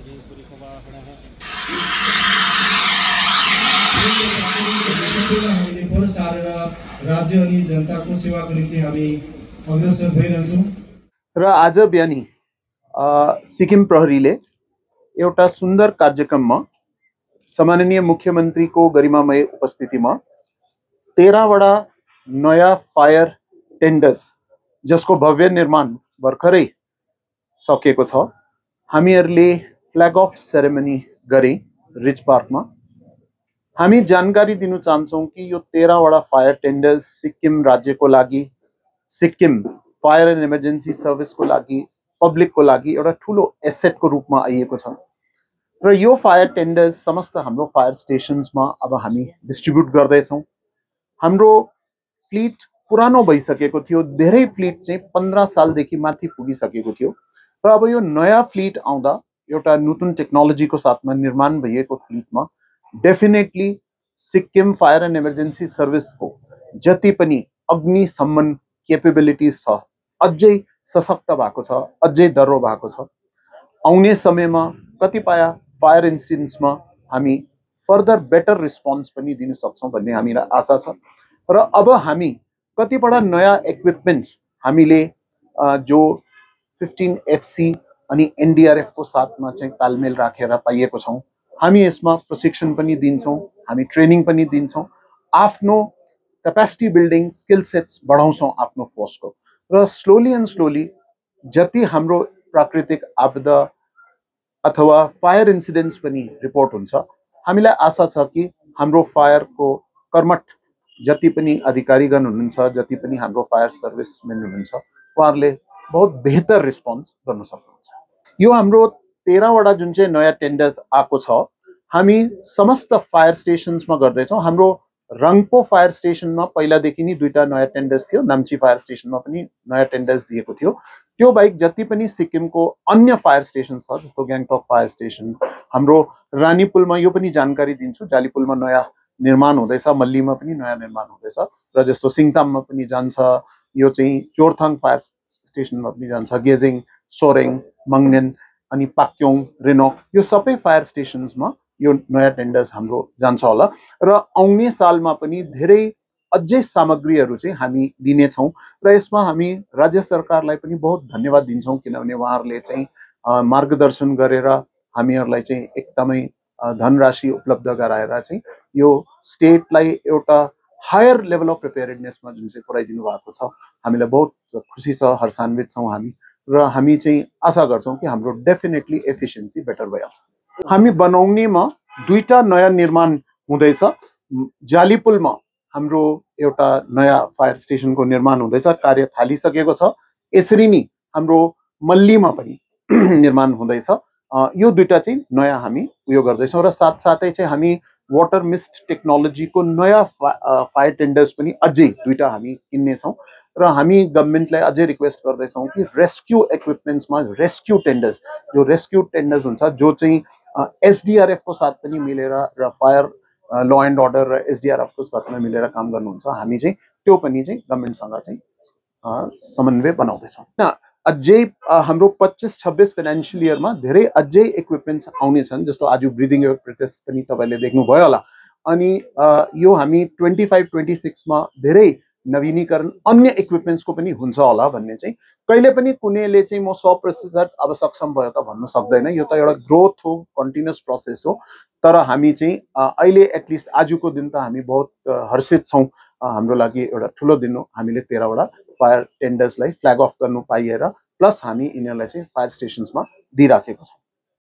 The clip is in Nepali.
राज्य अनि जनताको सेवाको निम्ति हामी अग्रसर भइरहन्छौँ। र आज बिहानी सिक्किम प्रहरीले एउटा सुन्दर कार्यक्रममा सम्माननीय मुख्यमन्त्रीको गरिमामय उपस्थितिमा 13वटा नयाँ फायर टेन्डर्स जसको भव्य निर्माण भर्खरै सकेको छ हामीहरूले फ्ल्याग अफ सेरेमनी गरे रिच पार्कमा। हामी जानकारी दिनु चाहन्छौँ कि यो 13वटा फायर टेन्डर्स सिक्किम राज्यको लागि, सिक्किम फायर एन्ड इमर्जेन्सी सर्भिसको लागि, पब्लिकको लागि एउटा ठुलो एसेटको रूपमा आइएको छ र यो फायर टेन्डर्स समस्त हाम्रो फायर स्टेशन्समा अब हामी डिस्ट्रिब्युट गर्दैछौँ। हाम्रो फ्लिट पुरानो भइसकेको थियो, धेरै फ्लिट चाहिँ 15 सालदेखि माथि पुगिसकेको थियो र अब यो नयाँ फ्लिट आउँदा एउटा नूतन टेक्नोलोजीको साथमा निर्माण भइएको फ्लिटमा definitely Sikkim fire and emergency सर्भिसको जति पनि अग्निशमन केपेबिलिटिज छ अझै सशक्त भएको छ, अझै दर्रो भएको छ। आउने समयमा कतिपय फायर इन्सिडेन्ट्समा हामी फर्दर बेटर रिस्पोन्स पनि दिन सक्छौँ भन्ने हामीलाई आशा छ र अब हामी कतिपय नयाँ इक्विपमेन्ट्स हामीले जो 15 FC अनि NDRF को साथमा चाहिँ तालमेल राखेर पाइएको छौँ। हामी यसमा प्रशिक्षण पनि दिन्छौँ, हामी ट्रेनिङ पनि दिन्छौँ, आफ्नो क्यापेसिटी बिल्डिङ स्किल सेट्स बढाउँछौँ आफ्नो फोर्सको र स्लोली एन्ड स्लोली जति हाम्रो प्राकृतिक आपदा अथवा फायर इन्सिडेन्ट्स पनि रिपोर्ट हुन्छ हामीलाई आशा छ कि हाम्रो फायरको कर्मठ जति पनि अधिकारीगण हुनुहुन्छ, जति पनि हाम्रो फायर सर्भिसमेन हुनुहुन्छ उहाँहरूले बहुत बेहतर रिस्पोन्स गर्न सक्नुहुन्छ। यो हाम्रो 13वटा जुन चाहिँ नयाँ टेन्डर्स आएको छ हामी समस्त फायर स्टेशन्समा गर्दैछौँ। हाम्रो रङपो फायर स्टेशनमा पहिलादेखि नै 2टा नयाँ टेन्डर्स थियो, नाम्ची फायर स्टेशनमा पनि नयाँ टेन्डर्स दिएको थियो। त्यो बाहेक जति पनि सिक्किमको अन्य फायर स्टेशन छ जस्तो ग्याङटक फायर स्टेशन, हाम्रो रानीपुलमा यो पनि जानकारी दिन्छु, जालीपुलमा नयाँ निर्माण हुँदैछ, मल्लीमा पनि नयाँ निर्माण हुँदैछ र जस्तो सिङताममा पनि जान्छ, यो चाहिँ जोरथाङ फायर स्टेशनमा पनि जान्छ, गेजिङ, सोरेङ, मङ्गनेन अनि पाक्योङ, रेनोक यो सबै फायर स्टेशन्समा यो नयाँ टेन्डर्स हाम्रो जान्छ होला र आउने सालमा पनि धेरै अझै सामग्रीहरू चाहिँ हामी दिनेछौँ र यसमा हामी राज्य सरकारलाई पनि बहुत धन्यवाद दिन्छौँ किनभने उहाँहरूले चाहिँ मार्गदर्शन गरेर हामीहरूलाई चाहिँ एकदमै धनराशि उपलब्ध गराएर चाहिँ यो स्टेटलाई एउटा हायर लेभल अफ प्रिपेयर्डनेसमा जुन चाहिँ पुर्याइदिनु भएको छ हामीलाई बहुत खुसी छ, हर्षान्वित छौँ हामी र हामी चाहिँ आशा गर्छौँ कि हाम्रो डेफिनेटली एफिसिएन्सी बेटर भइहाल्छ। हामी बनाउनेमा 2टा नयाँ निर्माण हुँदैछ। जालीपुलमा हाम्रो एउटा नयाँ फायर स्टेशनको निर्माण हुँदैछ, कार्य थालिसकेको छ। यसरी नै हाम्रो मल्लीमा पनि निर्माण हुँदैछ। यो 2टा चाहिँ नयाँ हामी उयो गर्दैछौँ र साथसाथै चाहिँ हामी वाटर मिस्ट टेक्नोलोजीको नयाँ फायर टेन्डर्स पनि अझै 2टा हामी किन्नेछौँ र हामी गभर्मेन्टलाई अझै रिक्वेस्ट गर्दैछौँ कि रेस्क्यू इक्विपमेन्ट्समा रेस्क्यू टेन्डर्स, जो रेस्क्यू टेन्डर्स हुन्छ जो चाहिँ SDRF को साथ पनि मिलेर र फायर ल एन्ड अर्डर र SDRF को साथमा मिलेर काम गर्नुहुन्छ, हामी चाहिँ त्यो पनि चाहिँ गभर्मेन्टसँग चाहिँ समन्वय बनाउँदैछौँ। अझै हाम्रो 25-26 फाइनेन्सियल इयरमा धेरै अझै इक्विपमेन्ट्स आउनेछन् जस्तो आज ब्रिदिङ एपरेटस पनि तपाईँले देख्नुभयो होला अनि यो हामी 25-26 मा धेरै नवीनीकरण अन्य इक्विपमेन्ट्सको पनि हुन्छ होला भन्ने चाहिँ कहिले पनि कुनैले चाहिँ म 100% अब सक्षम भयो त भन्न सक्दैन। यो त एउटा ग्रोथ हो, कन्टिन्युअस प्रोसेस हो। तर हामी चाहिँ अहिले एटलिस्ट आजको दिन त हामी बहुत हर्षित छौँ। हाम्रो लागि एउटा ठुलो दिन हो, हामीले 13वटा फायर टेन्डर्सलाई फ्ल्याग अफ गर्नु पाइएर प्लस हामी यिनीहरूलाई चाहिँ फायर स्टेशन्समा दिइराखेको छौँ।